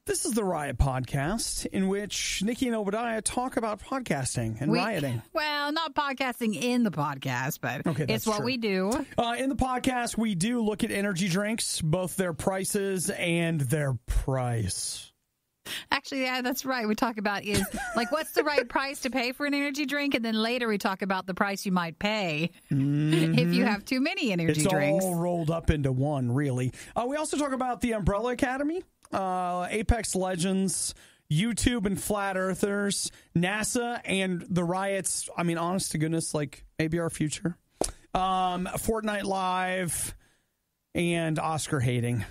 This is the Riot Podcast, in which Nikki and Obadiah talk about podcasting and rioting. Well, not podcasting in the podcast, but it's what we do. In the podcast, we do look at energy drinks, both their prices and their price. Actually, yeah, that's right. We talk about what's the right price to pay for an energy drink, and then later we talk about the price you might pay if you have too many energy drinks. It's all rolled up into one, really. We also talk about the Umbrella Academy, Apex Legends, YouTube and Flat Earthers, NASA, and the riots. I mean, honest to goodness, like maybe our future. Fortnite Live and Oscar hating.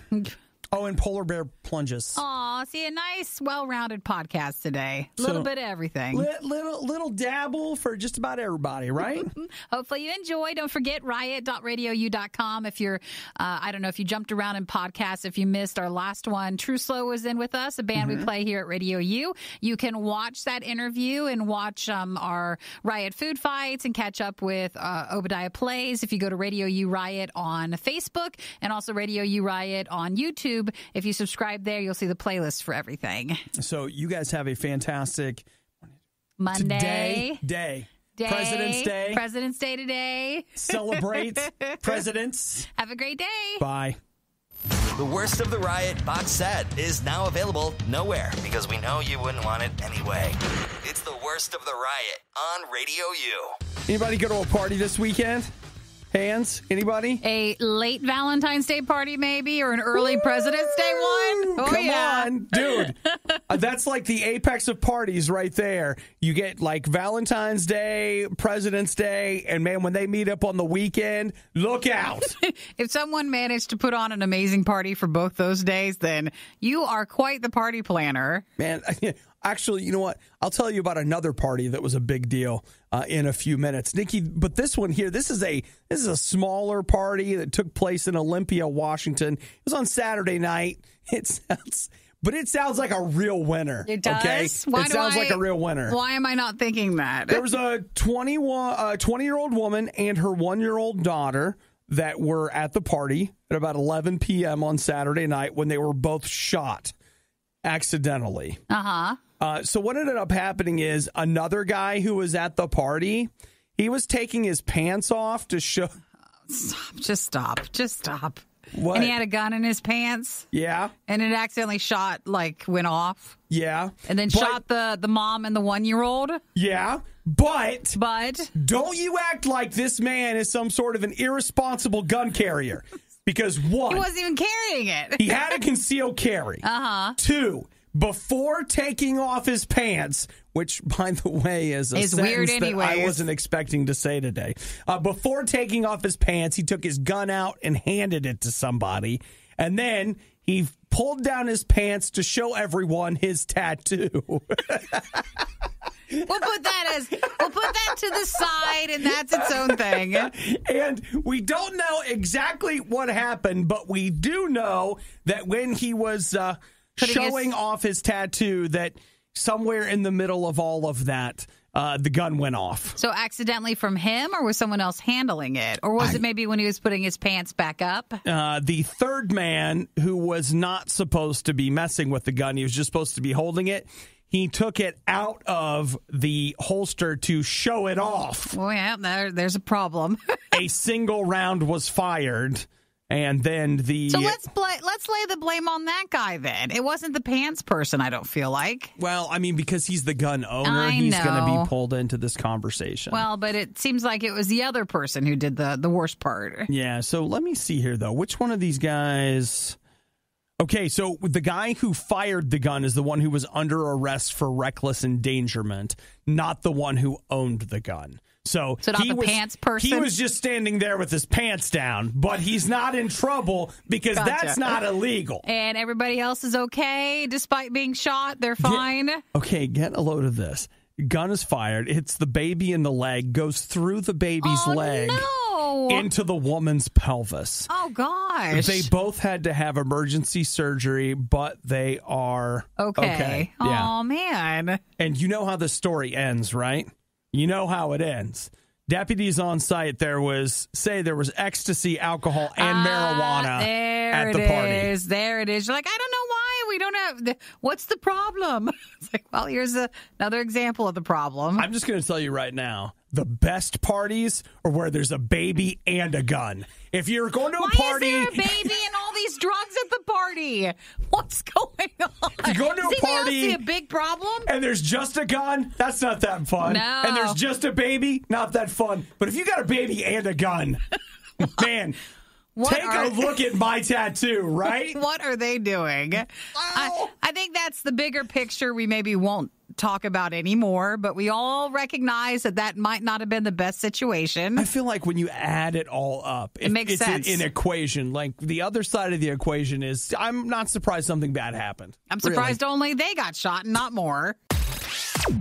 Oh, and polar bear plunges. Aw, see, a nice, well-rounded podcast today. A little bit of everything. Little dabble for just about everybody, right? Hopefully you enjoy. Don't forget riot.radiou.com. If you're, I don't know if you jumped around in podcasts, if you missed our last one, True Slow was in with us, a band we play here at RadioU. You can watch that interview and watch our Riot food fights and catch up with Obadiah Plays if you go to RadioU Riot on Facebook and also RadioU Riot on YouTube. If you subscribe there, you'll see the playlist for everything. So you guys have a fantastic Monday day. President's Day today. Celebrate presidents. Have a great day. Bye. The Worst of the Riot box set is now available nowhere because we know you wouldn't want it anyway. It's the Worst of the Riot on Radio U. Anybody go to a party this weekend? Hands? Anybody? A late Valentine's Day party, maybe, or an early President's Day one? Oh, come on, dude. That's like the apex of parties right there. You get like Valentine's Day, President's Day, and man, when they meet up on the weekend, look out. If someone managed to put on an amazing party for both those days, then you are quite the party planner. Man, actually, you know what? I'll tell you about another party that was a big deal in a few minutes, Nikki. But this one here, this is a smaller party that took place in Olympia, Washington. It was on Saturday night. It sounds like a real winner. It does. Okay? It sounds like a real winner. Why am I not thinking that? There was a 20-year-old woman and her 1-year-old daughter that were at the party at about 11 p.m. on Saturday night when they were both shot accidentally. So what ended up happening is another guy who was at the party, he was taking his pants off to show. Just stop. What? And he had a gun in his pants. Yeah. And it accidentally went off. Yeah. And then shot the mom and the 1-year-old. Yeah. But don't you act like this man is some sort of an irresponsible gun carrier. Because one, he wasn't even carrying it. He had a concealed carry. 2, before taking off his pants, which, by the way, is a sentence weird that I wasn't expecting to say today. Before taking off his pants, he took his gun out and handed it to somebody. And then he pulled down his pants to show everyone his tattoo. We'll put that to the side, and that's its own thing. And we don't know exactly what happened, but we do know that when he was showing off his tattoo, that somewhere in the middle of all of that, the gun went off. So accidentally from him, or was someone else handling it? Or was it maybe when he was putting his pants back up? The third man, who was not supposed to be messing with the gun, he was just supposed to be holding it, he took it out of the holster to show it off. Well, yeah, there's a problem. A single round was fired. And then So let's lay the blame on that guy then. It wasn't the pants person, I don't feel like. Well, I mean, because he's the gun owner, he's going to be pulled into this conversation. Well, but it seems like it was the other person who did the worst part. Yeah, so let me see here, though. Which one of these guys... Okay, so the guy who fired the gun is the one who was under arrest for reckless endangerment, not the one who owned the gun. So not the pants person? He was just standing there with his pants down, but he's not in trouble because that's not illegal. And everybody else is okay despite being shot? They're fine? Get a load of this. Gun is fired, hits the baby in the leg, goes through the baby's leg. Into the woman's pelvis. Oh, gosh. They both had to have emergency surgery, but they are okay. Yeah. Oh, man. And you know how the story ends, right? You know how it ends. Deputies on site, there was ecstasy, alcohol, and marijuana at the party. There it is. You're like, I don't know why we don't have, what's the problem? It's like, well, here's another example of the problem. I'm just going to tell you right now, the best parties are where there's a baby and a gun. If you're going to a party... Why is there a baby and all these drugs at the party? What's going on? If you're going to a party... See a big problem? And there's just a gun, that's not that fun. No. And there's just a baby, not that fun. But if you got a baby and a gun, man... Take a look at my tattoo, right? What are they doing? Oh. I think that's the bigger picture we maybe won't talk about anymore, but we all recognize that might not have been the best situation. I feel like when you add it all up, it makes sense. It's an equation. Like the other side of the equation is I'm not surprised something bad happened. I'm surprised only they got shot and not more.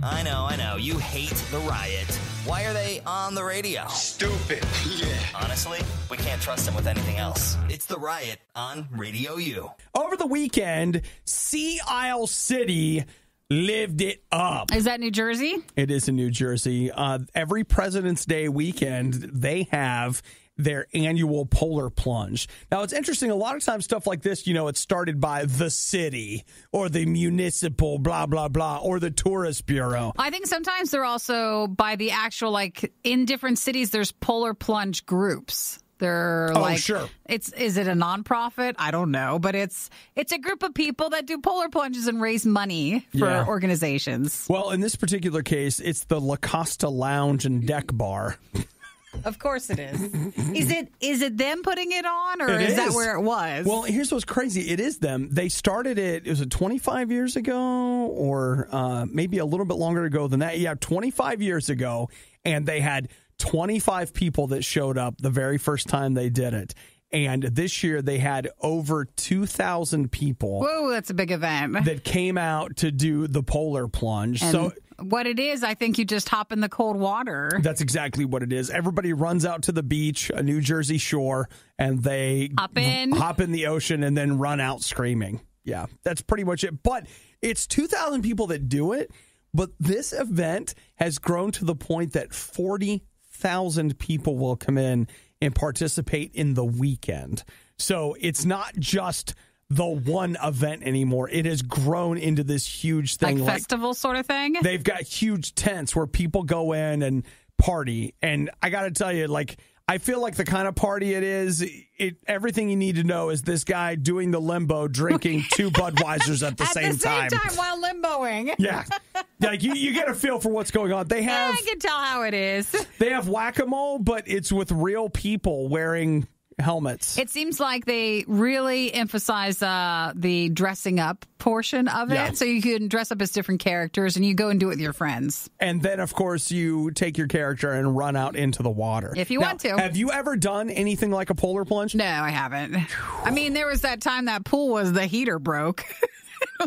I know. You hate the Riot. Why are they on the radio? Stupid. Yeah. Honestly, we can't trust them with anything else. It's the Riot on RadioU. Over the weekend, Sea Isle City lived it up. Is that New Jersey? It is in New Jersey. Every President's Day weekend, they have their annual polar plunge. Now, it's interesting. A lot of times stuff like this, it's started by the city or the municipal blah, blah, blah, or the tourist bureau. I think sometimes they're also by the actual, in different cities, there's polar plunge groups. They're sure. Is it a nonprofit? I don't know, but it's a group of people that do polar plunges and raise money for organizations. Well, in this particular case, it's the La Costa Lounge and Deck Bar. Of course it is. Is it them putting it on, or is that where it was? Well, here's what's crazy. It is them. They started it, was it 25 years ago, or maybe a little bit longer ago than that? Yeah, 25 years ago, and they had 25 people that showed up the very first time they did it. And this year they had over 2,000 people. Whoa, that's a big event. That came out to do the polar plunge. And so what it is, I think you just hop in the cold water. That's exactly what it is. Everybody runs out to the beach, a New Jersey shore, and they hop in the ocean and then run out screaming. Yeah, that's pretty much it. But it's 2,000 people that do it. But this event has grown to the point that 40,000 people will come in and participate in the weekend. So it's not just the one event anymore. It has grown into this huge thing. Like festival sort of thing? They've got huge tents where people go in and party. And I got to tell you, I feel like the kind of party it is, everything you need to know is this guy doing the limbo, drinking 2 Budweisers at the same time. At the same time while limboing. Yeah. You get a feel for what's going on. I can tell how it is. They have whack-a-mole, but it's with real people wearing helmets. It seems like they really emphasize the dressing up portion of it. Yeah. So you can dress up as different characters and you go and do it with your friends. And then, of course, you take your character and run out into the water. If you want to. Have you ever done anything like a polar plunge? No, I haven't. I mean, there was that time that pool the heater broke.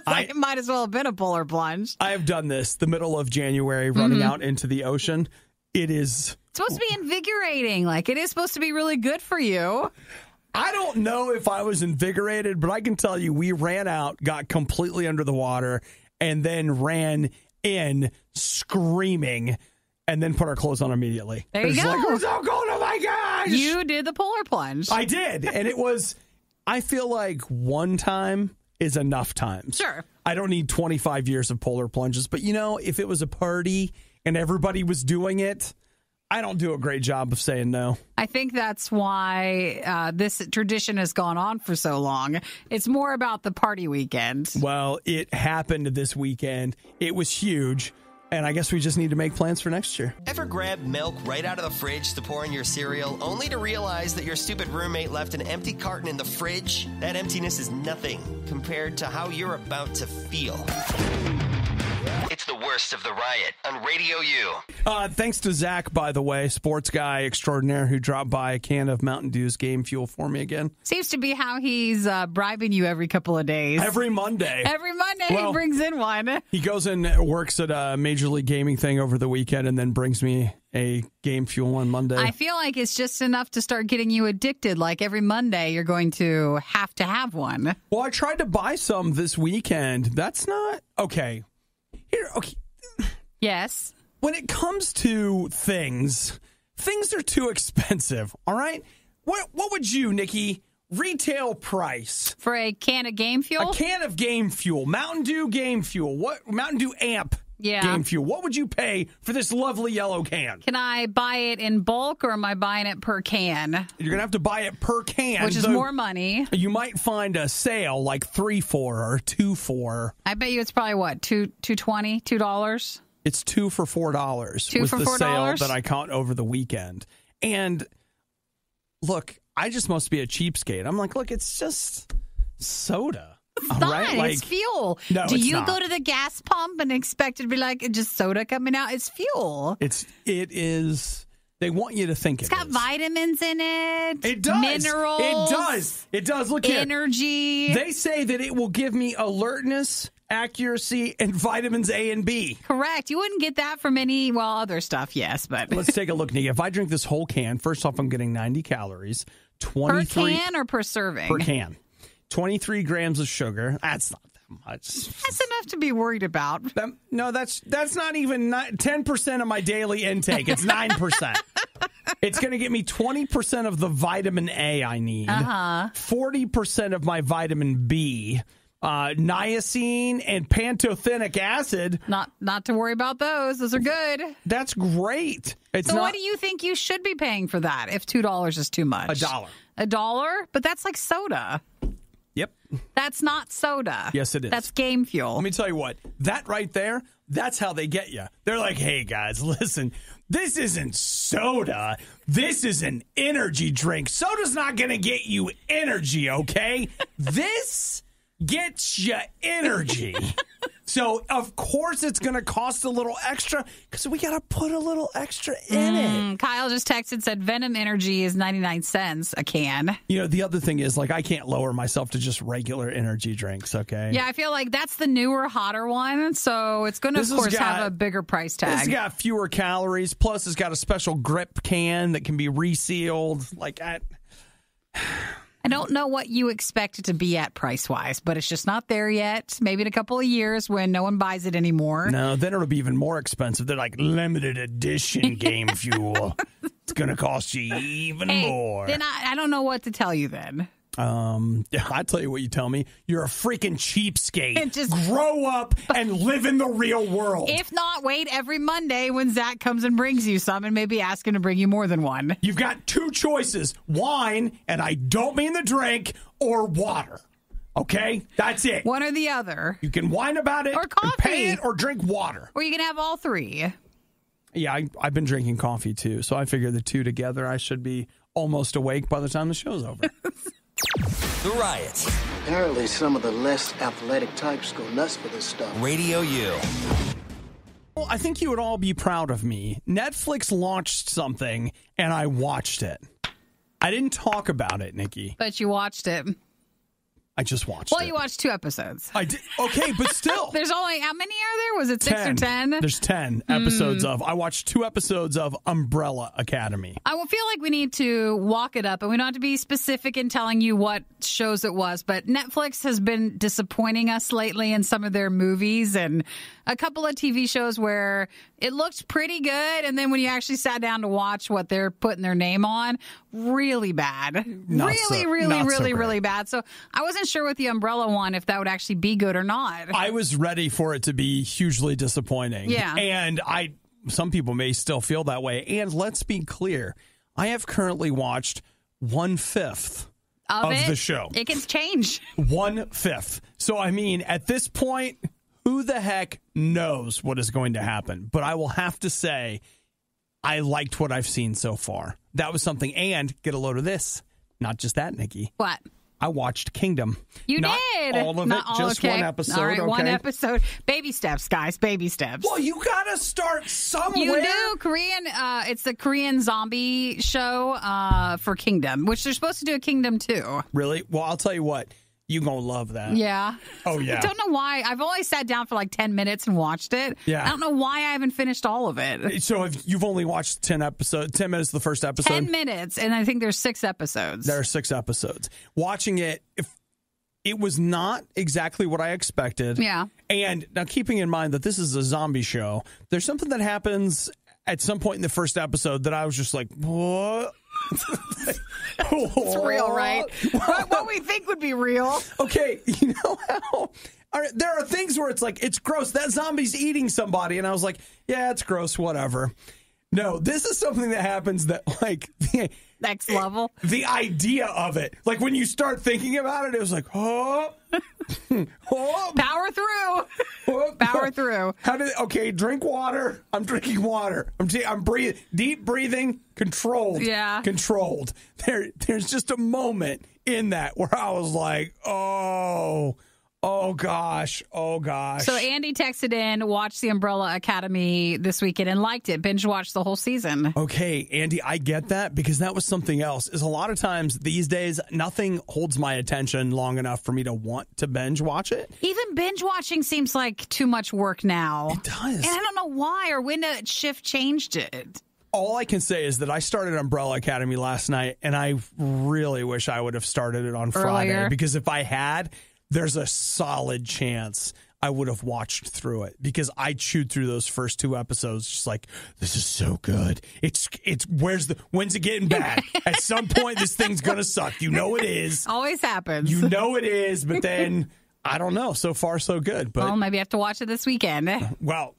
It might as well have been a polar plunge. I have done this the middle of January, running out into the ocean. It is supposed to be invigorating. It is supposed to be really good for you. I don't know if I was invigorated, but I can tell you we ran out, got completely under the water, and then ran in screaming, and then put our clothes on immediately. There you go. We're so cold, oh my gosh! You did the polar plunge. I did, and it was, I feel like one time is enough times. Sure. I don't need 25 years of polar plunges, but if it was a party and everybody was doing it, I don't do a great job of saying no. I think that's why this tradition has gone on for so long. It's more about the party weekend. Well, it happened this weekend. It was huge. And I guess we just need to make plans for next year. Ever grab milk right out of the fridge to pour in your cereal, only to realize that your stupid roommate left an empty carton in the fridge? That emptiness is nothing compared to how you're about to feel. It's the worst of the Riot on RadioU. Thanks to Zach, by the way, sports guy extraordinaire, who dropped by a can of Mountain Dew's Game Fuel for me again. Seems to be how he's bribing you every couple of days. Every Monday. Every Monday he brings in one. He goes and works at a Major League Gaming thing over the weekend and then brings me a Game Fuel on Monday. I feel like it's just enough to start getting you addicted. Like every Monday you're going to have one. Well, I tried to buy some this weekend. That's not... Okay. Okay. Yes. When it comes to things are too expensive, all right? What would you, Nikki, retail price for a can of game fuel? A can of game fuel, Mountain Dew game fuel. What Mountain Dew Amp game fuel? What would you pay for this lovely yellow can? Can I buy it in bulk or am I buying it per can? You're going to have to buy it per can. Which is more money. You might find a sale like 3 for or 2 for. I bet you it's probably what, $2.20, $2? It's 2 for $4. Two was for the $4? Sale that I caught over the weekend. And look, I just must be a cheapskate. I'm like, look, it's just soda. It's not. Right? Like, it's fuel. No, Do you not. go to the gas pump and expect it to be like just soda coming out? It's fuel. It is. They want you to think it's got vitamins in it. It does. Minerals. It does. It does. Look here. Energy. They say that it will give me alertness, accuracy, and vitamins A and B. Correct. You wouldn't get that from any, other stuff, yes, but. Let's take a look, Nikki. If I drink this whole can, first off, I'm getting 90 calories. 23 per can or per serving? Per can. 23 grams of sugar. That's not that much. That's enough to be worried about. No, that's not even 10% of my daily intake. It's 9%. It's going to get me 20% of the vitamin A I need. 40% of my vitamin B. Niacin and pantothenic acid. Not to worry about those. Those are good. That's great. What do you think you should be paying for that if $2 is too much? $1. $1? But that's like soda. Yep. That's not soda. Yes, it is. That's game fuel. Let me tell you what. That right there, that's how they get you. They're like, hey, guys, listen, this isn't soda. This is an energy drink. Soda's not going to get you energy, okay? This gets you energy. So, of course, it's going to cost a little extra because we got to put a little extra in it. Kyle just texted, said Venom Energy is 99 cents a can. You know, the other thing is, like, I can't lower myself to just regular energy drinks, okay? Yeah, I feel like that's the newer, hotter one. So it's going to, of course, have a bigger price tag. It's got fewer calories. Plus, it's got a special grip can that can be resealed. Like, I don't know what you expect it to be at price-wise, but it's just not there yet. Maybe in a couple of years when no one buys it anymore. No, then it'll be even more expensive. They're like limited edition game fuel. It's going to cost you even more. Then I don't know what to tell you then. I tell you what you tell me. You're a freaking cheapskate. Just grow up and live in the real world. If not, wait every Monday when Zach comes and brings you some and maybe ask him to bring you more than one. You've got 2 choices. Wine, and I don't mean the drink, or water. Okay? That's it. One or the other. You can whine about it, or coffee. And pay it, or drink water. Or you can have all 3. Yeah, I've been drinking coffee too, so I figure the 2 together, I should be almost awake by the time the show's over. The Riot. Apparently, some of the less athletic types go nuts for this stuff. RadioU. Well, I think you would all be proud of me. Netflix launched something, and I watched it. I didn't talk about it, Nikki. But you watched it. I just watched it. Well, you watched 2 episodes. I did. Okay, but still. There's only, how many are there? Was it 6 or 10? There's 10 episodes of, I watched 2 episodes of Umbrella Academy. I will feel like we need to walk it up, and we don't have to be specific in telling you what shows it was, but Netflix has been disappointing us lately in some of their movies and a couple of TV shows where it looked pretty good, and then when you actually sat down to watch what they're putting their name on, really bad. Really bad. So I wasn't sure with the Umbrella one if that would actually be good or not. I was ready for it to be hugely disappointing. Yeah. And some people may still feel that way. And let's be clear, I have currently watched 1/5 of the show. It can change. 1/5. So, I mean, at this point, who the heck knows what is going to happen? But I will have to say, I liked what I've seen so far. That was something. And get a load of this. Not just that, Nikki. What? I watched Kingdom. You Not did. all of Not it, all, just okay. one episode. All right, okay? one episode. Baby steps, guys. Baby steps. Well, you gotta start somewhere. You do. Korean. It's the Korean zombie show for Kingdom, which they're supposed to do a Kingdom too. Really? Well, I'll tell you what. You gonna love that. Yeah. Oh, yeah. I don't know why. I've only sat down for like 10 minutes and watched it. Yeah. I don't know why I haven't finished all of it. So if you've only watched 10 minutes of the first episode? 10 minutes, and I think there's 6 episodes. There are 6 episodes. Watching it, it was not exactly what I expected. Yeah. And now keeping in mind that this is a zombie show, there's something that happens at some point in the first episode that I was just like, what? It's real, right? What we think would be real. Okay, you know how there are things where it's like, it's gross. That zombie's eating somebody. And I was like, yeah, it's gross, whatever. No, this is something that happens that, like, Next level. The idea of it. Like, when you start thinking about it, it was like, oh. Power through. Power through. Okay, drink water. I'm drinking water. I'm breathing. Deep breathing. Controlled. Yeah. Controlled. There's just a moment in that where I was like, oh gosh. So Andy texted in, watched the Umbrella Academy this weekend and liked it. Binge watched the whole season. Okay, Andy, I get that because that was something else. Is a lot of times these days, nothing holds my attention long enough for me to want to binge watch it. Even binge watching seems like too much work now. It does. And I don't know why or when the shift changed it. All I can say is that I started Umbrella Academy last night, and I really wish I would have started it on Friday because if I had, there's a solid chance I would have watched through it because I chewed through those first 2 episodes just like, this is so good. It's when's it getting bad? At some point, this thing's going to suck. You know it is. Always happens. You know it is, but then, I don't know. So far, so good. But well, maybe I have to watch it this weekend. Well,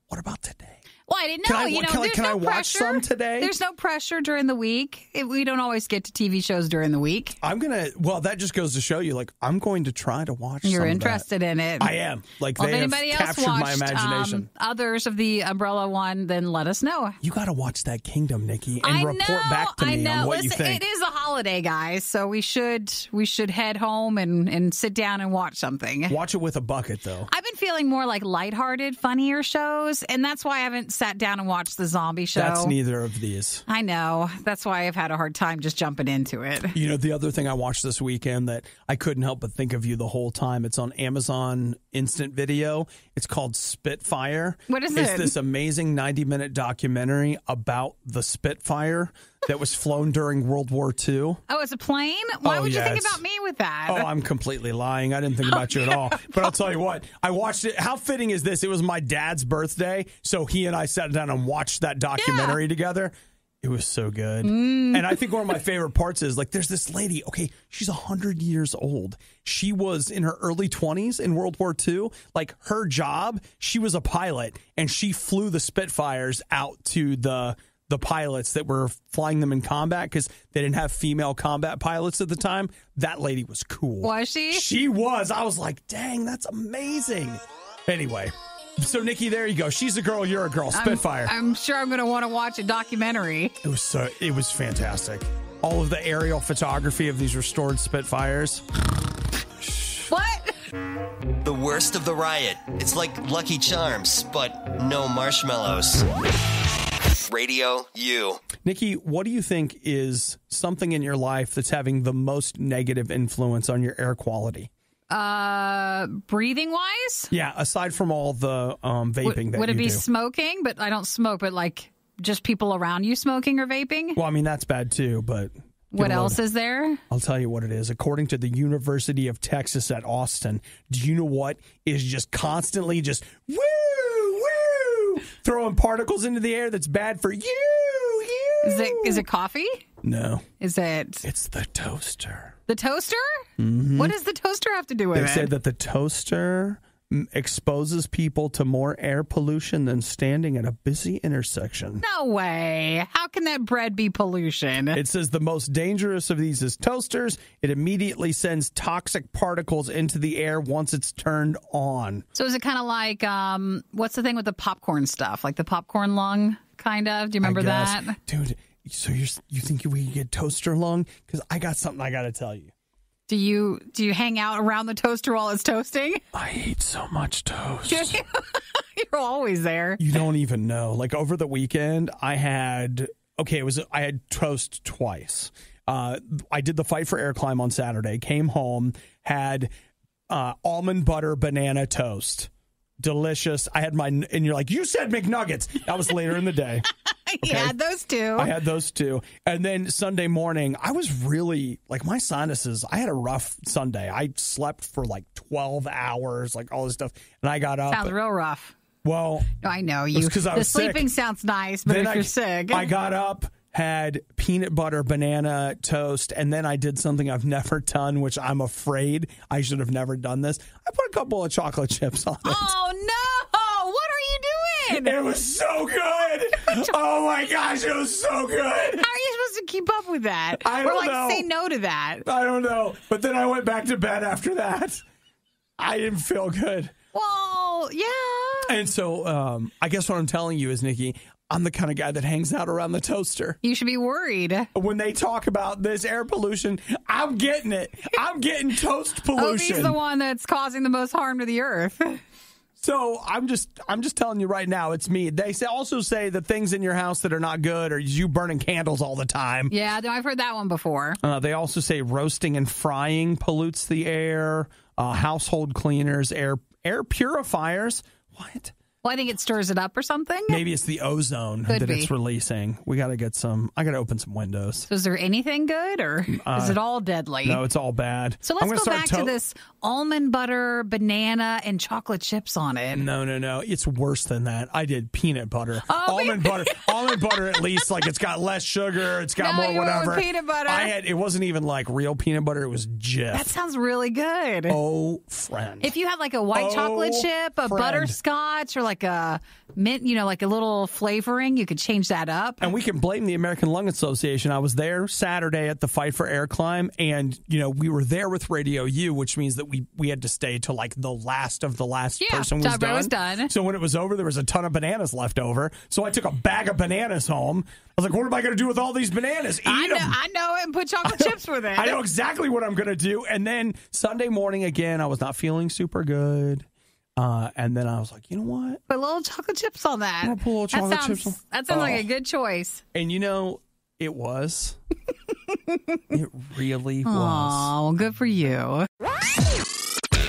what about today? Well, I didn't know. Can I watch some today? There's no pressure during the week. We don't always get to TV shows during the week. That just goes to show you, like, I'm going to try to watch You're some interested of that. in it. I am. Like, well, they if anybody have else captured watched, my imagination. Others of the Umbrella one, then let us know. You got to watch that Kingdom, Nikki, and report back to me on what you think. It is a holiday, guys, so we should head home and sit down and watch something. Watch it with a bucket, though. I've been feeling more like lighthearted, funnier shows, and that's why I haven't sat down and watched the zombie show. That's neither of these. I know. That's why I've had a hard time just jumping into it. You know, the other thing I watched this weekend that I couldn't help but think of you the whole time, it's on Amazon Instant Video. It's called Spitfire. What is it? It's this amazing 90-minute documentary about the Spitfire that was flown during World War II. Oh, it's a plane? Why would you think about me with that? Oh, I'm completely lying. I didn't think about you at all. But I'll tell you what, I watched it. How fitting is this? It was my dad's birthday, so he and I sat down and watched that documentary together. It was so good. And I think one of my favorite parts is, like, there's this lady, okay, she's 100 years old. She was in her early 20s in World War II. Like, her job, she was a pilot, and she flew the Spitfires out to the pilots that were flying them in combat because they didn't have female combat pilots at the time. That lady was cool. Was she? She was. I was like, dang, that's amazing. Anyway, so Nikki, there you go. She's a girl, you're a girl. Spitfire. I'm sure I'm going to want to watch a documentary. It was fantastic. All of the aerial photography of these restored Spitfires. What? The worst of the riot. It's like Lucky Charms, but no marshmallows. RadioU. Nikki, what do you think is something in your life that's having the most negative influence on your air quality? Breathing wise? Yeah, aside from all the vaping that would it you be do. Smoking? But I don't smoke, but like just people around you smoking or vaping? Well, I mean, that's bad too, but what else is there? I'll tell you what it is. According to the University of Texas at Austin, do you know what is just constantly just woo, woo, throwing particles into the air that's bad for you? Is it coffee? No. Is it? It's the toaster. The toaster? Mm-hmm. What does the toaster have to do with it? They said that the toaster exposes people to more air pollution than standing at a busy intersection. No way. How can that bread be pollution? It says the most dangerous of these is toasters. It immediately sends toxic particles into the air once it's turned on. So is it kind of like, what's the thing with the popcorn stuff? Like the popcorn lung, kind of? Do you remember that? Dude, so you think we can get toaster lung? Because I got something I got to tell you. Do you hang out around the toaster while it's toasting? I eat so much toast. You're always there. You don't even know. Like over the weekend, I had toast twice. I did the Fight for Air climb on Saturday, came home, had almond butter banana toast. Delicious. I had and you're like, you said McNuggets. That was later in the day. Okay. You had those two. I had those two. And then Sunday morning, I was really, like, my sinuses, I had a rough Sunday. I slept for like 12 hours, like all this stuff. And I got up. Sounds real rough. Well. I know. The sleeping sounds nice, but then if you're sick. I got up, had peanut butter banana toast, and then I did something I've never done, which I'm afraid I should have never done this. I put a couple of chocolate chips on it. Oh, no! What are you doing? It was so good. Oh, my gosh, it was so good. How are you supposed to keep up with that? I don't know. Say no to that. I don't know. But then I went back to bed after that. I didn't feel good. Well, yeah. And so I guess what I'm telling you is, Nikki, I'm the kind of guy that hangs out around the toaster. You should be worried. When they talk about this air pollution, I'm getting it. I'm getting toast pollution. He's the one that's causing the most harm to the earth. So I'm just telling you right now, it's me. They also say the things in your house that are not good are you burning candles all the time. Yeah, I've heard that one before. They also say roasting and frying pollutes the air. Household cleaners, air purifiers. What? Well, I think it stirs it up or something. Maybe it's the ozone that it's releasing. We got to get some. I got to open some windows. So is there anything good, or is it all deadly? No, it's all bad. So let's go back to this almond butter, banana, and chocolate chips on it. No. It's worse than that. I did peanut butter. Almond butter. Almond butter, at least, like it's got less sugar. It's got more whatever. With peanut butter. It wasn't even like real peanut butter. It was Jif. That sounds really good. Oh, friend. If you had like a white chocolate chip, a butterscotch, or like a mint, like a little flavoring, you could change that up. And we can blame the American Lung Association. I was there Saturday at the Fight for Air Climb, and we were there with RadioU, which means that we had to stay till like the last of the last person was done. So when it was over, there was a ton of bananas left over. So I took a bag of bananas home. I was like, what am I going to do with all these bananas? Eat them. I know it, and put chocolate chips with it. I know exactly what I'm going to do. And then Sunday morning again, I was not feeling super good. And then I was like, you know what? Put little chocolate chips on that. I'm gonna put little chocolate chips on. That sounds like a good choice. And it was. It really was. Oh, good for you.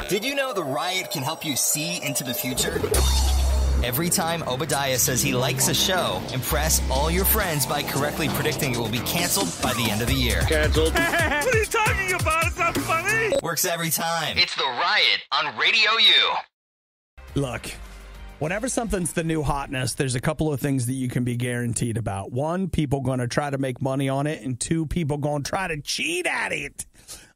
Did you know the Riot can help you see into the future? Every time Obadiah says he likes a show, impress all your friends by correctly predicting it will be canceled by the end of the year. Canceled. What are you talking about? It's not funny. Works every time. It's the Riot on RadioU. Look, whenever something's the new hotness, there's a couple of things that you can be guaranteed about. One, people going to try to make money on it, and two, people going to try to cheat at it.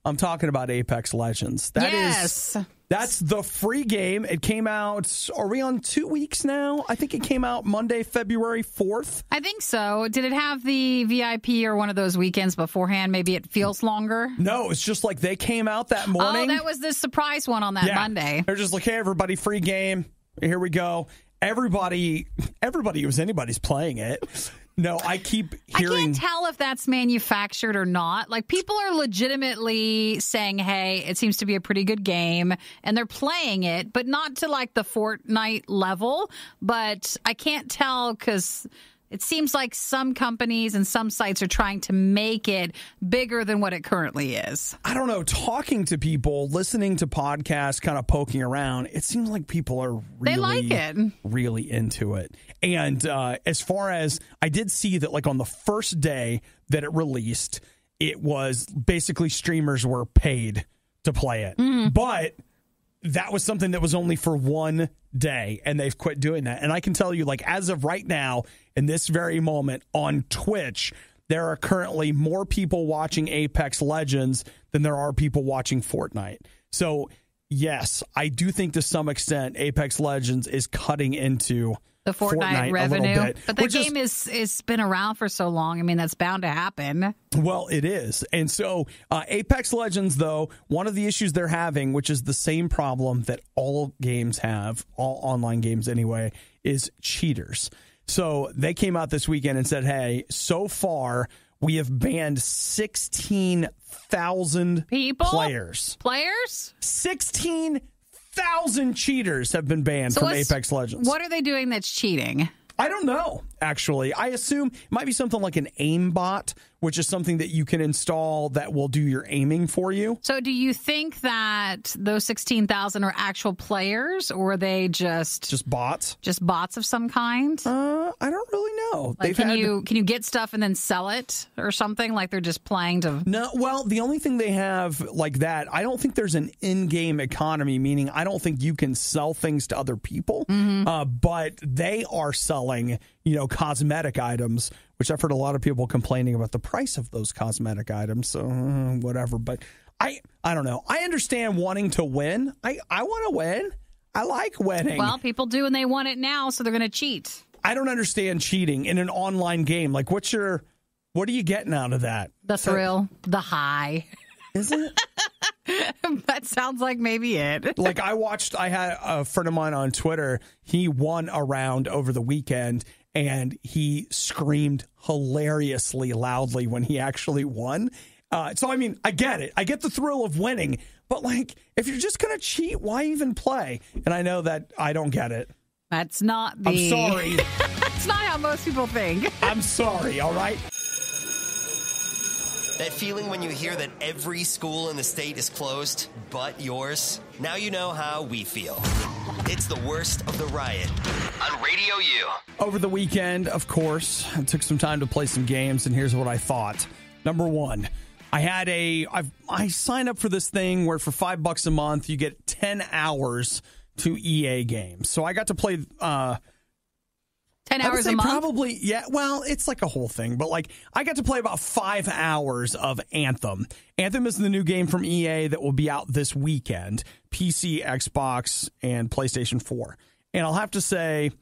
I'm talking about Apex Legends. That's the free game. It came out, are we on 2 weeks now? I think it came out Monday, February 4th. I think so. Did it have the VIP or one of those weekends beforehand? Maybe it feels longer? No, it's just like they came out that morning. Oh, that was the surprise one on that Monday. They're just like, hey, everybody, free game. Here we go. Everybody who's anybody's playing it. No, I keep hearing... I can't tell if that's manufactured or not. Like, people are legitimately saying, hey, it seems to be a pretty good game, and they're playing it, but not to, like, the Fortnite level. But I can't tell because it seems like some companies and some sites are trying to make it bigger than what it currently is. I don't know. Talking to people, listening to podcasts, kind of poking around, it seems like people are really, they like it. Really into it. And as far as I did see that, like on the first day that it released, it was basically streamers were paid to play it. Mm-hmm. But that was something that was only for one day, and they've quit doing that. And I can tell you, like, as of right now, in this very moment on Twitch, there are currently more people watching Apex Legends than there are people watching Fortnite. So, yes, I do think to some extent Apex Legends is cutting into the Fortnite revenue. A little bit, but the game is been around for so long. I mean, that's bound to happen. Well, it is. And so Apex Legends, though, one of the issues they're having, which is the same problem that all games have, all online games anyway, is cheaters. So they came out this weekend and said, hey, so far we have banned 16,000 players. 16,000 cheaters have been banned from Apex Legends. What are they doing that's cheating? I don't know, actually. I assume it might be something like an aim bot, which is something that you can install that will do your aiming for you. So do you think that those 16,000 are actual players, or are they just bots? Just bots of some kind? I don't really know. Like, can you get stuff and then sell it or something? Like they're just playing to... No, well, the only thing they have like that, I don't think there's an in-game economy, meaning I don't think you can sell things to other people, but they are selling cosmetic items, which I've heard a lot of people complaining about the price of those cosmetic items. So whatever. But I don't know. I understand wanting to win. I want to win. I like winning. Well, people do, and they want it now, so they're going to cheat. I don't understand cheating in an online game. Like, what are you getting out of that? The thrill, the high. Is it? That sounds like maybe it. Like, I had a friend of mine on Twitter. He won a round over the weekend, and he screamed hilariously loudly when he actually won. So, I mean, I get it. I get the thrill of winning. But, like, if you're just going to cheat, why even play? And I know that I don't get it. That's not I'm sorry. That's not how most people think. I'm sorry, all right? That feeling when you hear that every school in the state is closed, but yours? Now you know how we feel. It's the worst of the riot on Radio U. Over the weekend, of course, I took some time to play some games, and here's what I thought. Number one, I signed up for this thing where for $5 a month, you get 10 hours to EA games. So I got to play 10 hours a month? Probably, yeah. Well, it's like a whole thing. But like, I got to play about 5 hours of Anthem. Anthem is the new game from EA that will be out this weekend. PC, Xbox, and PlayStation 4. And I'll have to say,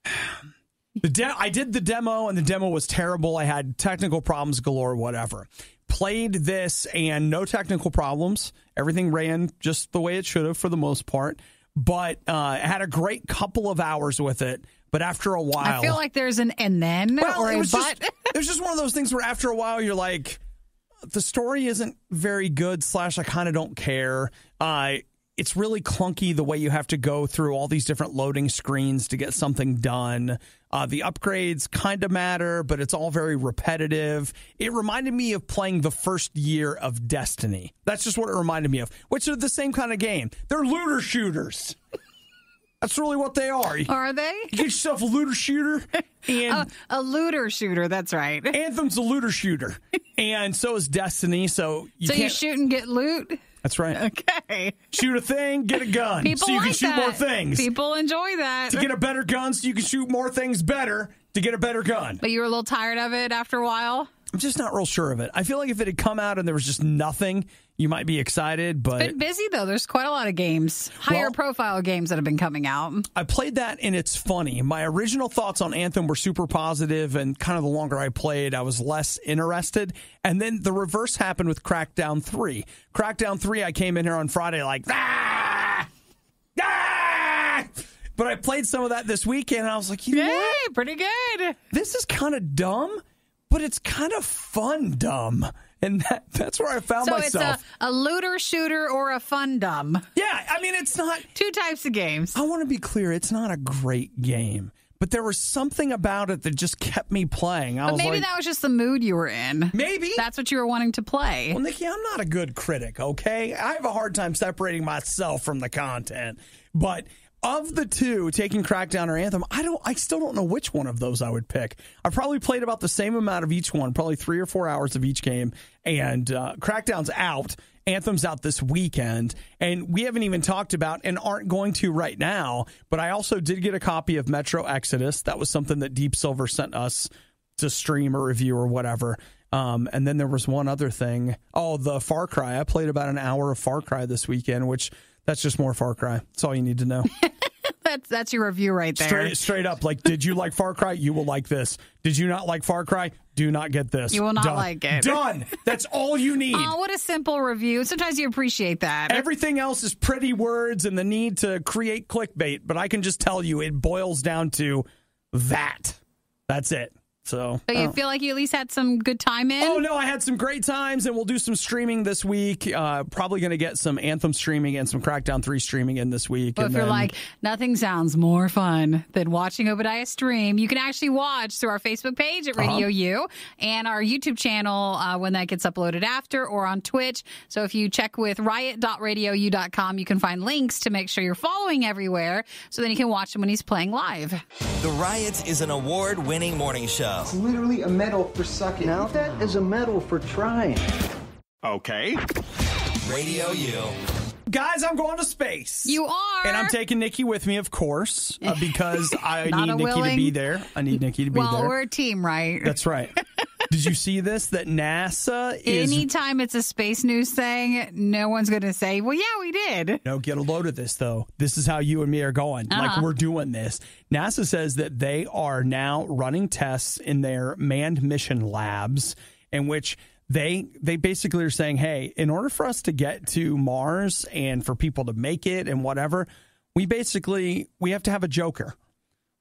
I did the demo, and the demo was terrible. I had technical problems galore, whatever. Played this, and no technical problems. Everything ran just the way it should have for the most part. But I had a great couple of hours with it. But after a while, I feel like there's an and then or a but. It was just one of those things where after a while you're like, the story isn't very good / I kind of don't care. It's really clunky the way you have to go through all these different loading screens to get something done. The upgrades kind of matter, but it's all very repetitive. It reminded me of playing the first year of Destiny. That's just what it reminded me of, which are the same kind of game. They're looter shooters. That's really what they are. Are they? You get yourself a looter shooter. And a looter shooter, that's right. Anthem's a looter shooter. And so is Destiny. So you shoot and get loot? That's right. Okay. Shoot a thing, get a gun. People so you like can shoot that. more things. People enjoy that. To get a better gun so you can shoot more things better to get a better gun. But you were a little tired of it after a while? I'm just not real sure of it. I feel like if it had come out and there was just nothing, you might be excited, but... It's been busy, though. There's quite a lot of games, higher profile games that have been coming out. I played that, and it's funny. My original thoughts on Anthem were super positive, and kind of the longer I played, I was less interested. And then the reverse happened with Crackdown 3. Crackdown 3, I came in here on Friday like, ah! Ah! But I played some of that this weekend, and I was like, you know what? Pretty good. This is kind of dumb, but it's kind of fun dumb. And that's where I found myself. So it's a looter shooter or a fun dumb. Yeah, I mean, it's not... Two types of games. I want to be clear. It's not a great game. But there was something about it that just kept me playing. But maybe that was just the mood you were in. Maybe. That's what you were wanting to play. Well, Nikki, I'm not a good critic, okay? I have a hard time separating myself from the content. But... of the two, taking Crackdown or Anthem, I still don't know which one of those I would pick. I probably played about the same amount of each one, probably 3 or 4 hours of each game. And Crackdown's out. Anthem's out this weekend. And we haven't even talked about and aren't going to right now. But I also did get a copy of Metro Exodus. That was something that Deep Silver sent us to stream or review or whatever. And then there was one other thing. Oh, the Far Cry. I played about an hour of Far Cry this weekend, which... that's just more Far Cry. That's all you need to know. That's your review right there. Straight up. Like, did you like Far Cry? You will like this. Did you not like Far Cry? Do not get this. You will not Done. like it. Done. That's all you need. Oh, what a simple review. Sometimes you appreciate that. Everything else is pretty words and the need to create clickbait. But I can just tell you it boils down to that. That's it. So you feel like you at least had some good time in? Oh, no, I had some great times, and we'll do some streaming this week. Probably going to get some Anthem streaming and some Crackdown 3 streaming in this week. But if you're like, nothing sounds more fun than watching Obadiah stream, you can actually watch through our Facebook page at Radio U and our YouTube channel when that gets uploaded after, or on Twitch. So if you check with RIOT.RadioU.com, you can find links to make sure you're following everywhere, so then you can watch him when he's playing live. The Riot is an award-winning morning show. It's literally a medal for sucking. Now that is a medal for trying. Okay. Radio U. Guys, I'm going to space. You are. And I'm taking Nikki with me, of course, because I need Nikki willing... to be there. I need Nikki to be there. Well, we're a team, right? That's right. Did you see this? That NASA is... Anytime it's a space news thing, no one's going to say, well, yeah, we did. No, get a load of this, though. This is how you and me are going. Like, we're doing this. NASA says that they are now running tests in their manned mission labs in which they basically are saying, hey, in order for us to get to Mars and for people to make it and whatever, we have to have a joker.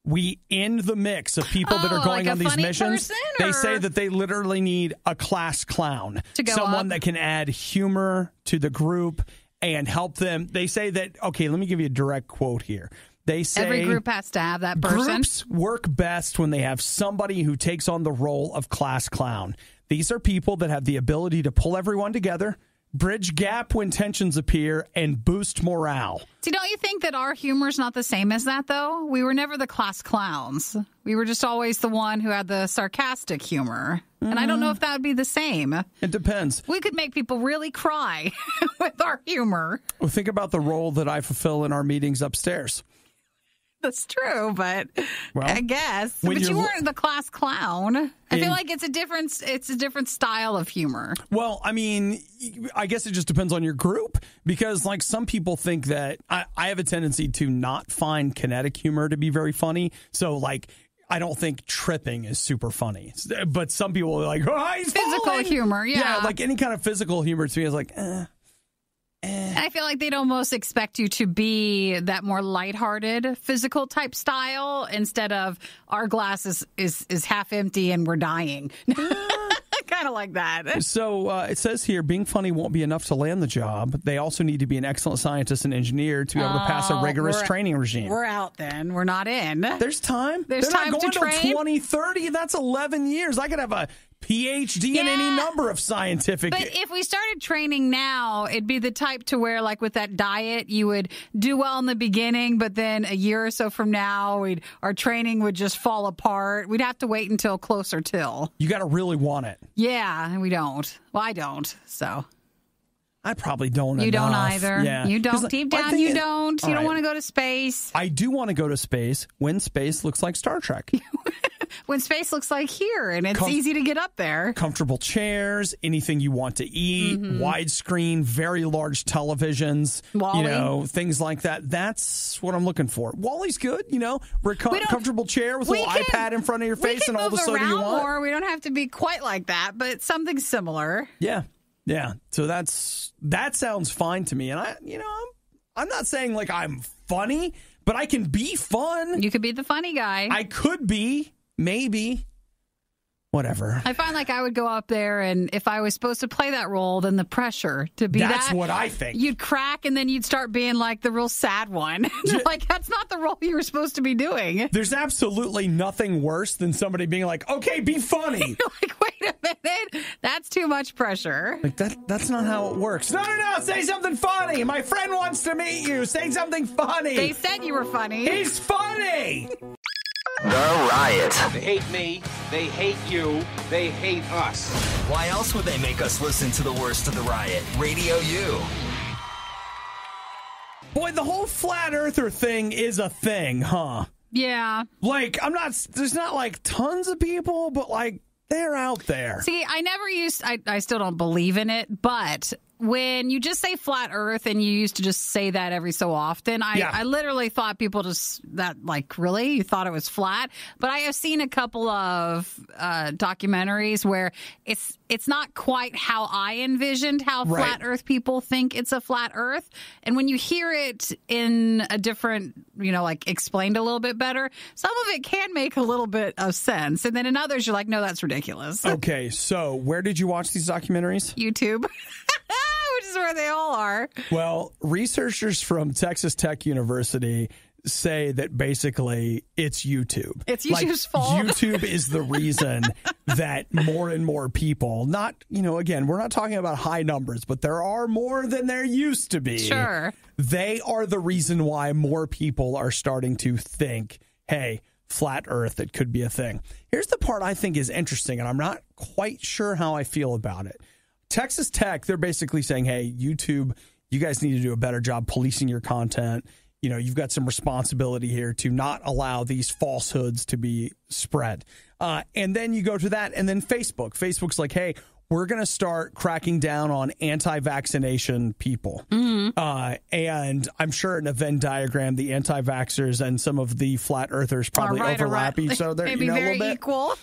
We end the mix of people that are going like on these missions. They say that they literally need a class clown, someone that can add humor to the group and help them. They say that, okay, let me give you a direct quote here. They say every group has to have that person. Groups work best when they have somebody who takes on the role of class clown. These are people that have the ability to pull everyone together, bridge gap when tensions appear, and boost morale. See, don't you think that our humor's not the same as that, though? We were never the class clowns. We were just always the one who had the sarcastic humor. And I don't know if that would be the same. It depends. We could make people really cry with our humor. Well, think about the role that I fulfill in our meetings upstairs. That's true, but I guess. But you weren't the class clown. I feel like it's a different style of humor. Well, I mean, I guess it just depends on your group because, like, some people think that I have a tendency to not find kinetic humor to be very funny. So, like, I don't think tripping is super funny. But some people are like, oh, he's physical falling. Humor, yeah. Like any kind of physical humor to me is like, And I feel like they'd almost expect you to be that more lighthearted, physical type style instead of our glass is half empty and we're dying. Kind of like that. So it says here, being funny won't be enough to land the job. They also need to be an excellent scientist and engineer to be able to pass a rigorous training regime. We're out then. We're not in. There's time. There's time not going to train. 2030. That's 11 years. I could have a PhD in any number of scientific. But if we started training now, it'd be the type to where, like with that diet, you would do well in the beginning, but then a year or so from now, our training would just fall apart. We'd have to wait until closer till. You got to really want it. Yeah, and we don't. Well, I don't, so. I probably don't. You enough. Don't either. Yeah. You don't. Deep down, you don't. You don't want to go to space. I do want to go to space when space looks like Star Trek. When space looks like here, and it's easy to get up there. Comfortable chairs, anything you want to eat, widescreen, very large televisions, Wall-E. things like that. That's what I'm looking for. Wall-E's good, comfortable chair with a little iPad in front of your face and all the soda you want. More. We don't have to be quite like that, but something similar. Yeah. Yeah. So that sounds fine to me. And I'm not saying like I'm funny, but I can be fun. You could be the funny guy. I could be. Maybe. Whatever. I find like I would go up there, and if I was supposed to play that role, then the pressure to be that's what I think. You'd crack, and then you'd start being like the real sad one. Like, that's not the role you were supposed to be doing. There's absolutely nothing worse than somebody being like, okay, be funny. You're like, wait a minute. That's too much pressure. Like, that's not how it works. No, say something funny. My friend wants to meet you. Say something funny. They said you were funny. He's funny. The Riot. They hate me, they hate you, they hate us. Why else would they make us listen to the worst of the Riot? Radio U. Boy, the whole flat earther thing is a thing, huh? Yeah. Like, there's not like tons of people, but like they're out there. See, I still don't believe in it, but when you just say flat earth and you used to just say that every so often, I literally thought people really? You thought it was flat? But I have seen a couple of documentaries where it's not quite how I envisioned how flat earth people think it's a flat earth. And when you hear it in a different, explained a little bit better, some of it can make a little bit of sense. And then in others, you're like, no, that's ridiculous. Okay, so where did you watch these documentaries? YouTube. Which is where they all are. Well, researchers from Texas Tech University say that basically it's YouTube. It's YouTube's fault. YouTube is the reason that more and more people, again, we're not talking about high numbers, but there are more than there used to be. Sure. They are the reason why more people are starting to think, hey, flat earth, it could be a thing. Here's the part I think is interesting, and I'm not quite sure how I feel about it. Texas Tech, they're basically saying, hey, YouTube you guys need to do a better job policing your content. You know, you've got some responsibility here to not allow these falsehoods to be spread. And then you go to that, and then Facebook. Facebook's like, hey, we're going to start cracking down on anti-vaccination people. And I'm sure in a Venn diagram, the anti-vaxxers and some of the flat earthers probably overlap each other. Maybe you know, very a little bit. equal.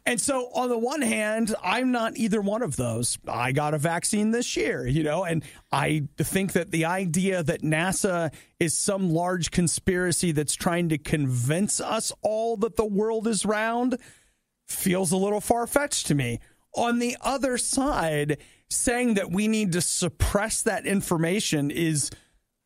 And so on the one hand, I'm not either one of those. I got a vaccine this year, you know, and I think that the idea that NASA is some large conspiracy that's trying to convince us all that the world is round feels a little far-fetched to me. On the other side, saying that we need to suppress that information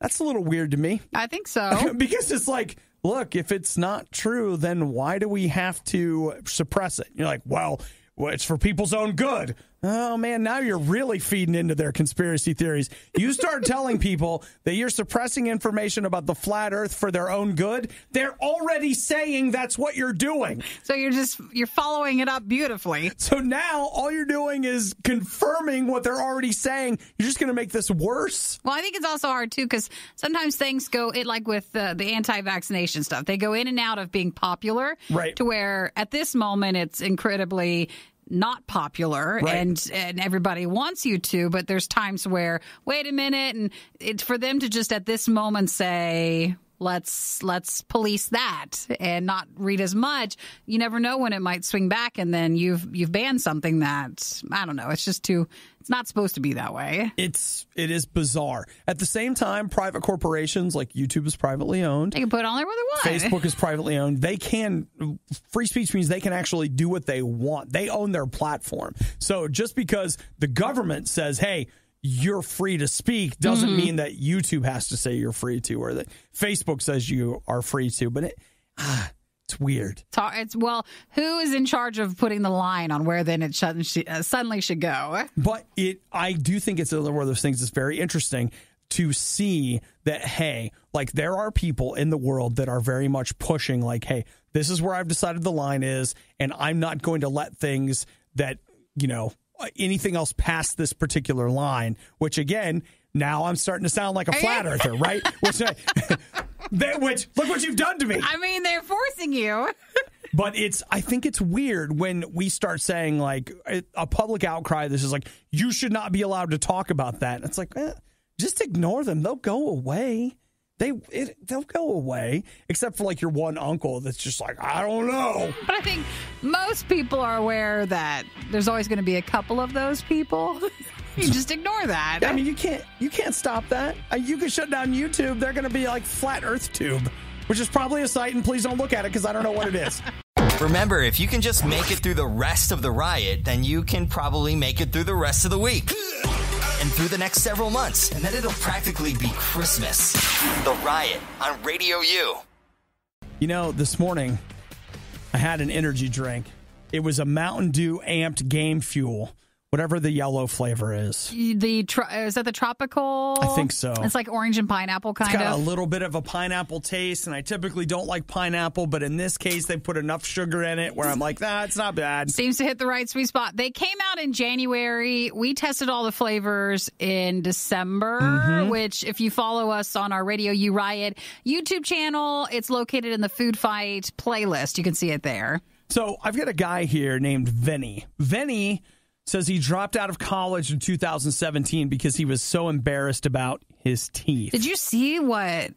that's a little weird to me. I think so. Because it's like, look, if it's not true, then why do we have to suppress it? You're like, well, it's for people's own good. Oh, man, now you're really feeding into their conspiracy theories. You start telling people that you're suppressing information about the flat earth for their own good. They're already saying that's what you're doing. So you're following it up beautifully. So now all you're doing is confirming what they're already saying. You're just going to make this worse. Well, I think it's also hard, too, because sometimes things go, like with the anti-vaccination stuff, they go in and out of being popular. Right. To where at this moment it's incredibly not popular, right. and everybody wants you to, but there's times where, wait a minute, and it's for them to just at this moment say, let's police that and not read as much. You never know when it might swing back, and then you've banned something that, I don't know, it's not supposed to be that way. It is bizarre. At the same time, private corporations like YouTube is privately owned. They can put it on there what they want. Facebook is privately owned. Free speech means they can actually do what they want. They own their platform. So just because the government says, hey, you're free to speak doesn't mean that YouTube has to say you're free to, or that Facebook says you are free to. But it's weird. Well, who is in charge of putting the line on where then it suddenly should go? But I do think it's one of those things that's very interesting to see that, hey, like there are people in the world that are very much pushing like, hey, this is where I've decided the line is, and I'm not going to let things that, you know, anything else past this particular line, which again, now I'm starting to sound like a flat earther, right? Which look what you've done to me. I mean, they're forcing you. But I think it's weird when we start saying like a public outcry. This is like, you should not be allowed to talk about that. It's like, just ignore them. They'll go away. They'll go away, except for like your one uncle that's just like, I don't know. But I think most people are aware that there's always going to be a couple of those people. You just ignore that. I mean, you can't stop that. You can shut down YouTube. They're going to be like Flat Earth Tube, which is probably a site, and please don't look at it because I don't know what it is. Remember, if you can just make it through the rest of the riot, then you can probably make it through the rest of the week. And through the next several months, and then it'll practically be Christmas. The Riot on Radio U. You know, this morning, I had an energy drink. It was a Mountain Dew amped game fuel, whatever the yellow flavor is. Is that the tropical? I think so. It's like orange and pineapple kind of. It's got a little bit of a pineapple taste, and I typically don't like pineapple, but in this case, they put enough sugar in it where I'm like, it's not bad. Seems to hit the right sweet spot. They came out in January. We tested all the flavors in December, which if you follow us on our Radio U Riot YouTube channel, it's located in the Food Fight playlist. You can see it there. So I've got a guy here named Vinny. Vinny says he dropped out of college in 2017 because he was so embarrassed about his teeth. Did you see when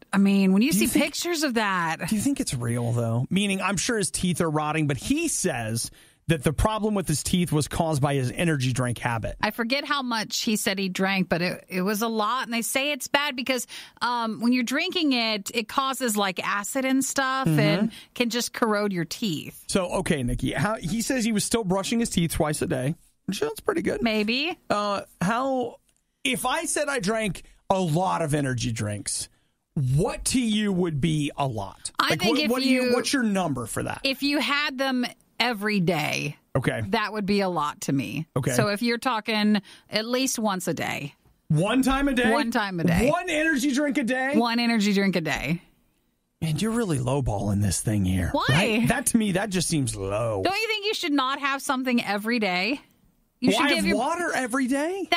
you see pictures of that? Do you think it's real, though? Meaning, I'm sure his teeth are rotting, but he says that the problem with his teeth was caused by his energy drink habit. I forget how much he said he drank, but it was a lot. And they say it's bad because when you're drinking it, it causes like acid and stuff and can just corrode your teeth. So, okay, Nikki, he says he was still brushing his teeth twice a day. That's pretty good. Maybe. If I said I drank a lot of energy drinks, what to you would be a lot? I think what's your number for that? If you had them every day, okay, that would be a lot to me. Okay. So if you're talking at least once a day. One time a day? One time a day. One energy drink a day? One energy drink a day. Man, you're really lowballing this thing here. Why? Right? That to me, that just seems low. Don't you think you should not have something every day? You should have water every day?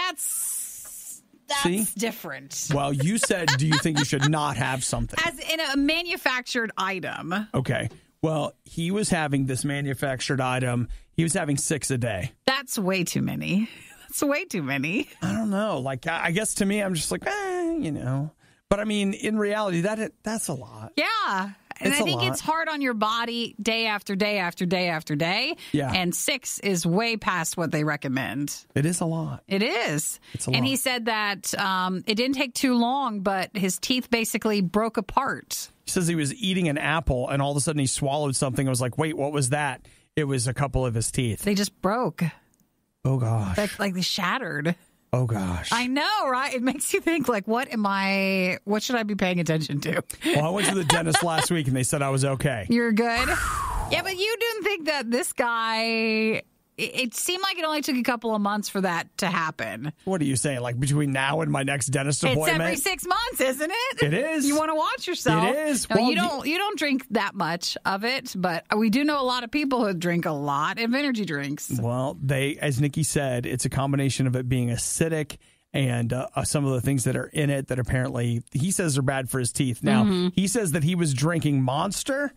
That's different. Well, you said, do you think you should not have something? As in a manufactured item. Okay. Well, he was having this manufactured item. He was having 6 a day. That's way too many. That's way too many. I don't know. Like, I guess to me, I'm just like, But I mean, in reality, that's a lot. Yeah. And I think it's hard on your body day after day after day after day. Yeah. And 6 is way past what they recommend. It is a lot. It is. It's a lot. And he said that it didn't take too long, but his teeth basically broke apart. He says he was eating an apple, and all of a sudden he swallowed something. I was like, wait, what was that? It was a couple of his teeth. They just broke. Oh, gosh. Like they shattered. Oh, gosh. I know, right? It makes you think, like, what should I be paying attention to? Well, I went to the dentist last week, and they said I was okay. You're good? Yeah, but you didn't think that this guy... It seemed like it only took a couple of months for that to happen. What are you saying? Like between now and my next dentist appointment? It's every 6 months, isn't it? It is. You want to watch yourself. It is. No, Well, you don't drink that much of it, but we do know a lot of people who drink a lot of energy drinks. Well, as Nikki said, it's a combination of it being acidic and some of the things that are in it that apparently he says are bad for his teeth. Now, he says that he was drinking Monster.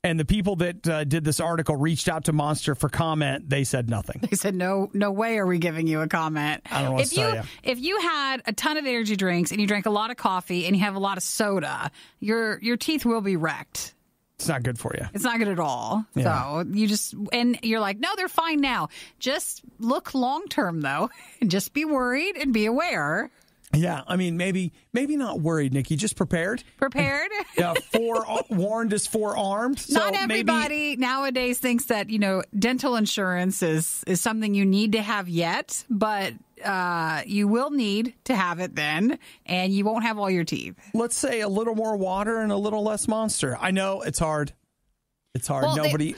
And the people that did this article reached out to Monster for comment. They said nothing. They said, no way are we giving you a comment. I don't know what to tell you. If you had a ton of energy drinks and you drank a lot of coffee and you have a lot of soda, your teeth will be wrecked. It's not good for you. It's not good at all. Yeah. So you're like, no, they're fine now. Just look long term, though. And just be worried and be aware. Yeah, I mean, maybe not worried, Nikki, just prepared. Prepared? Yeah, forewarned is forearmed. So not everybody nowadays thinks that, dental insurance is something you need to have yet, but you will need to have it then, and you won't have all your teeth. Let's say a little more water and a little less Monster. I know, it's hard. It's hard. Well, Nobody...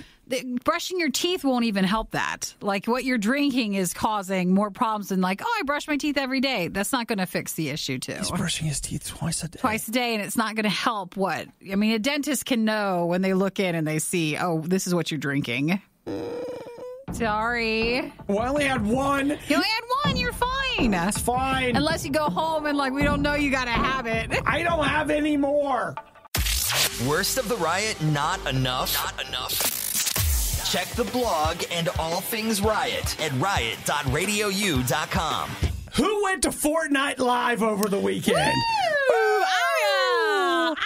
brushing your teeth won't even help that. Like, what you're drinking is causing more problems than like, I brush my teeth every day. That's not going to fix the issue, too. He's brushing his teeth twice a day. Twice a day, and it's not going to help what? I mean, a dentist can know when they look in and they see, oh, this is what you're drinking. Sorry. Well, I only had one. You only had one. You're fine. It's fine. Unless you go home and, we don't know you got to have it. I don't have any more. Worst of the riot, not enough? Not enough. Check the blog and all things Riot at riot.radiou.com. Who went to Fortnite Live over the weekend? Woo! Ow!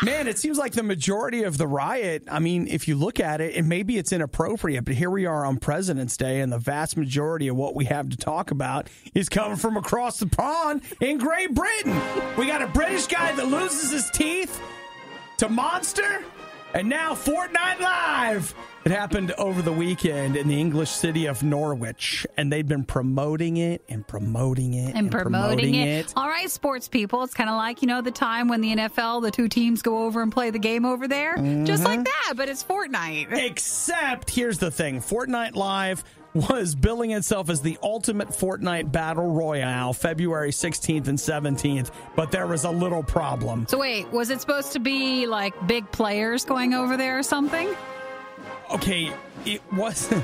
Man, it seems like the majority of the riot, I mean, if you look at it, and maybe it's inappropriate, but here we are on President's Day, and the vast majority of what we have to talk about is coming from across the pond in Great Britain. We got a British guy that loses his teeth to Monster, and now Fortnite Live. It happened over the weekend in the English city of Norwich, and they've been promoting it and promoting it and promoting it. All right, sports people, it's kind of like, the time when the NFL, the two teams go over and play the game over there. Just like that, but it's Fortnite. Except, here's the thing, Fortnite Live was billing itself as the ultimate Fortnite Battle Royale February 16th and 17th, but there was a little problem. So wait, was it supposed to be like big players going over there or something? Okay, it wasn't.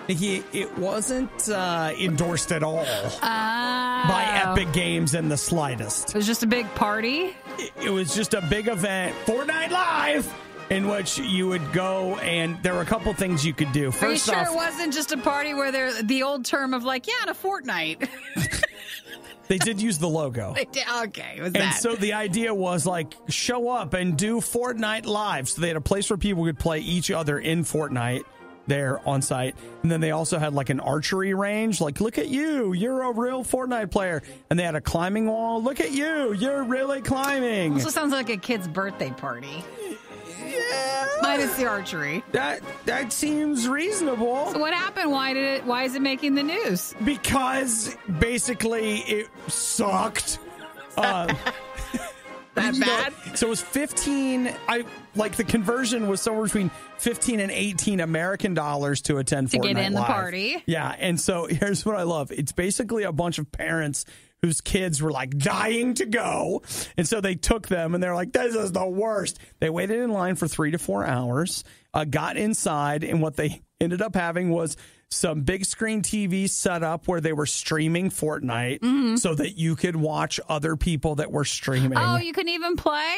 It wasn't endorsed at all by Epic Games in the slightest. It was just a big party? It was just a big event, Fortnite Live, in which you would go, and there were a couple things you could do. First Are you sure off, it wasn't just a party where the old term of in a fortnight? they did use the logo. They did, okay, it was and that. So the idea was show up and do Fortnite Live. So they had a place where people could play each other in Fortnite there on site. And then they also had an archery range. Look at you, you're a real Fortnite player. And they had a climbing wall. Look at you, you're really climbing. Also sounds like a kid's birthday party. Yeah. Minus the archery. That seems reasonable. So what happened? Why is it making the news? Because basically it sucked. That bad? So it was 15. The conversion was somewhere between 15 and 18 American dollars to attend Fortnite to get in the Live. party. Yeah, and so here's what I love. It's basically a bunch of parents whose kids were dying to go, and so they took them, and they're like, "This is the worst." They waited in line for 3 to 4 hours, got inside, and what they ended up having was some big screen TV set up where they were streaming Fortnite so that you could watch other people that were streaming. Oh, you couldn't even play?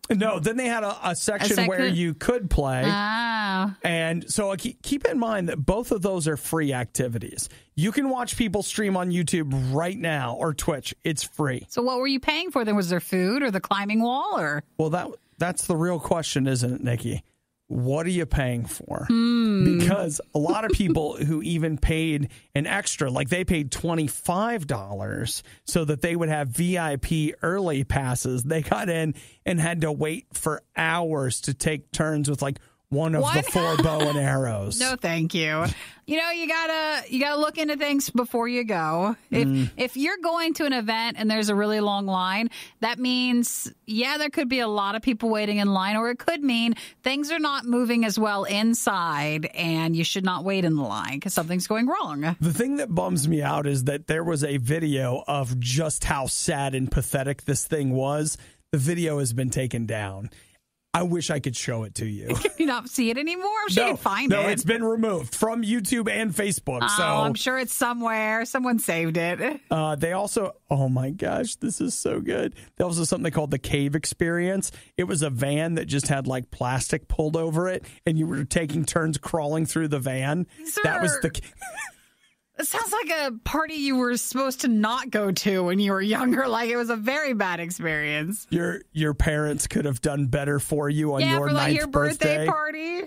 No, then they had a section where you could play. Oh. And so keep in mind that both of those are free activities. You can watch people stream on YouTube right now or Twitch. It's free. So what were you paying for then? Was there food or the climbing wall? Or Well, that's the real question, isn't it, Nikki? What are you paying for? Because a lot of people who even paid an extra, like they paid $25 so that they would have VIP early passes. They got in and had to wait for hours to take turns with like one of the 4 bow and arrows. No, thank you. You know, you gotta look into things before you go. If you're going to an event and there's a really long line, that means, there could be a lot of people waiting in line, or it could mean things are not moving as well inside and you should not wait in the line because something's going wrong. The thing that bums me out is that there was a video of just how sad and pathetic this thing was. The video has been taken down. I wish I could show it to you. Can you not see it anymore? I'm sure you can find it. No, it's been removed from YouTube and Facebook. Oh, I'm sure it's somewhere. Someone saved it. They also, oh my gosh, this is so good. There was something they called the cave experience. It was a van that just had like plastic pulled over it, and you were taking turns crawling through the van. That was the... It sounds like a party you were supposed to not go to when you were younger. Like it was a very bad experience. Your parents could have done better for you on your for like 9th your birthday party.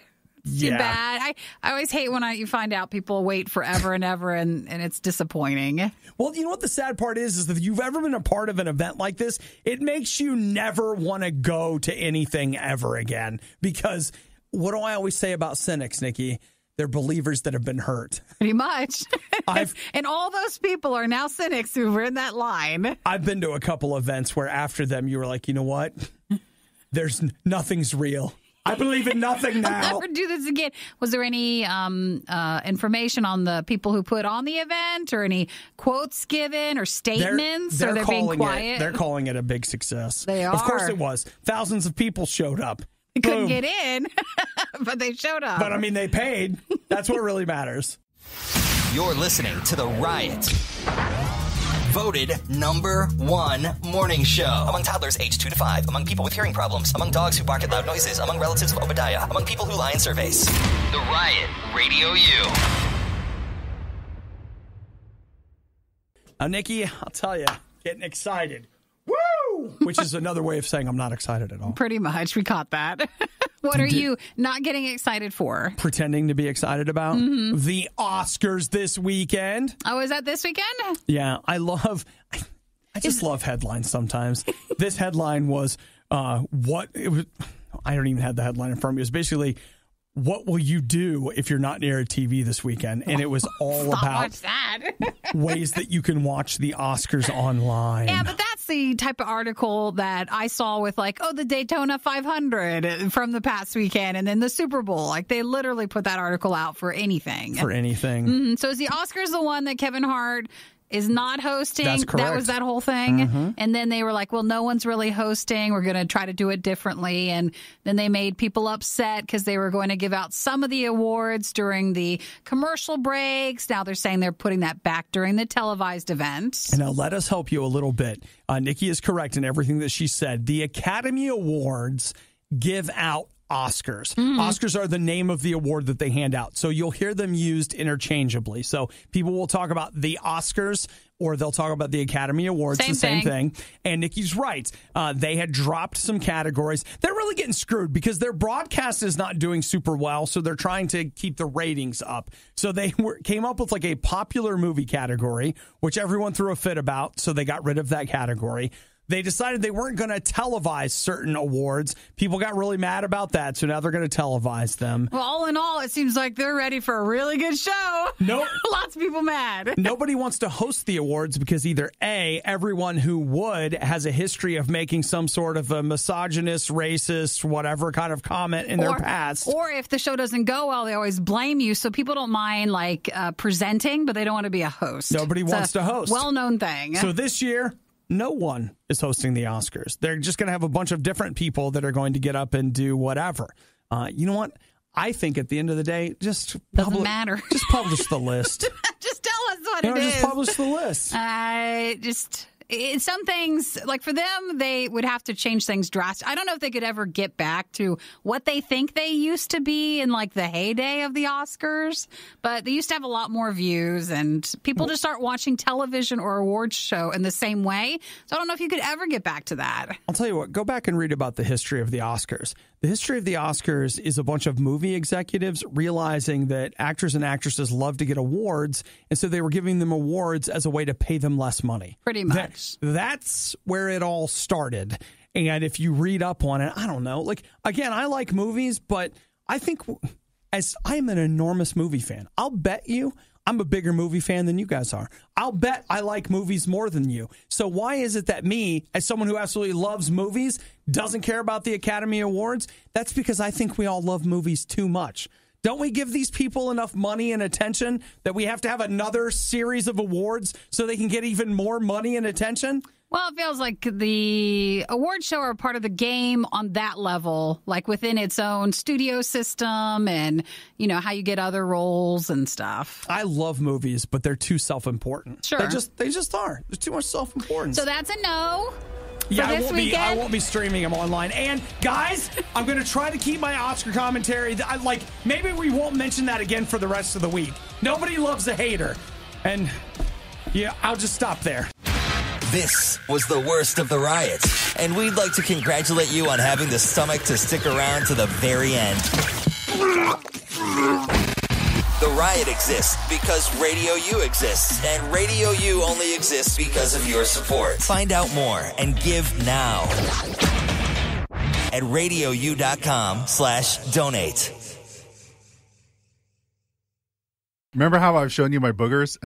Too bad. I always hate when you find out people wait forever and ever, and it's disappointing. Well, you know what the sad part is that if you've ever been a part of an event like this, it makes you never want to go to anything ever again. Because what do I always say about cynics, Nikki? They're believers that have been hurt. Pretty much. And all those people are now cynics who were in that line. I've been to a couple events where after them, you were like, you know what? Nothing's real. I believe in nothing now. I'll never do this again. Was there any information on the people who put on the event, or any quotes given or statements? They're being quiet? They're calling it a big success. They are. Of course it was. Thousands of people showed up. They couldn't get in, but they showed up. But, I mean, they paid. That's what really matters. You're listening to The Riot. Voted #1 morning show. Among toddlers aged 2 to 5. Among people with hearing problems. Among dogs who bark at loud noises. Among relatives of Obadiah. Among people who lie in surveys. The Riot, Radio U. Nikki, I'll tell you, getting excited. Woo! Which is another way of saying I'm not excited at all. Pretty much. We caught that. What are you not getting excited for? Pretending to be excited about? Mm-hmm. The Oscars this weekend. Oh, is that this weekend? Yeah, I just love headlines sometimes. This headline was, I don't even have the headline in front of me. It was basically, what will you do if you're not near a TV this weekend? And it was all about ways that you can watch the Oscars online. Yeah, but that's the type of article that I saw with the Daytona 500 from the past weekend, and then the Super Bowl. Like, they literally put that article out for anything. For anything. Mm-hmm. So is the Oscars the one that Kevin Hart is not hosting? That's correct. That was that whole thing. Mm-hmm. And then they were like, well, no one's really hosting. We're going to try to do it differently. And then they made people upset because they were going to give out some of the awards during the commercial breaks. Now they're saying they're putting that back during the televised event. And now let us help you a little bit. Nikki is correct in everything that she said. The Academy Awards give out Oscars. Mm-hmm. Oscars are the name of the award that they hand out. So you'll hear them used interchangeably. So people will talk about the Oscars or they'll talk about the Academy Awards, same thing. And Nikki's right. They had dropped some categories. They're really getting screwed because their broadcast is not doing super well. So they're trying to keep the ratings up. So they came up with a popular movie category, which everyone threw a fit about. So they got rid of that category. They decided they weren't going to televise certain awards. People got really mad about that, so now they're going to televise them. Well, all in all, it seems like they're ready for a really good show. Nope. Lots of people mad. Nobody wants to host the awards because either A, everyone who would has a history of making some sort of a misogynist, racist, whatever kind of comment in their past. Or if the show doesn't go well, they always blame you, so people don't mind presenting, but they don't want to be a host. Nobody wants to host. Well-known thing. So this year, no one is hosting the Oscars. They're just going to have a bunch of different people that are going to get up and do whatever. You know what? I think at the end of the day, just Doesn't matter. Just publish the list. Just tell us what it is. Just publish the list. Some things, like for them, they would have to change things drastically. I don't know if they could ever get back to what they think they used to be in like the heyday of the Oscars, but they used to have a lot more views and people just aren't watching television or awards show in the same way. So I don't know if you could ever get back to that. I'll tell you what, go back and read about the history of the Oscars. The history of the Oscars is a bunch of movie executives realizing that actors and actresses love to get awards, and so they were giving them awards as a way to pay them less money. Pretty much. That's where it all started. And if you read up on it, I don't know. Like, again, I like movies, but I think as I'm an enormous movie fan, I'll bet you I'm a bigger movie fan than you guys are. I'll bet I like movies more than you. So why is it that me, as someone who absolutely loves movies, doesn't care about the Academy Awards? That's because I think we all love movies too much. Don't we give these people enough money and attention that we have to have another series of awards so they can get even more money and attention? Well, it feels like the award show are part of the game on that level, like within its own studio system and, you know, how you get other roles and stuff. I love movies, but they're too self-important. Sure. They just are. There's too much self-importance. So that's a no. Yeah, I won't be streaming them online. And guys, I'm going to try to keep my Oscar commentary. Maybe we won't mention that again for the rest of the week. Nobody loves a hater. And yeah, I'll just stop there. This was the worst of the riots, and we'd like to congratulate you on having the stomach to stick around to the very end. The Riot exists because RadioU exists, and RadioU only exists because of your support. Find out more and give now at RadioU.com/donate. Remember how I've shown you my boogers?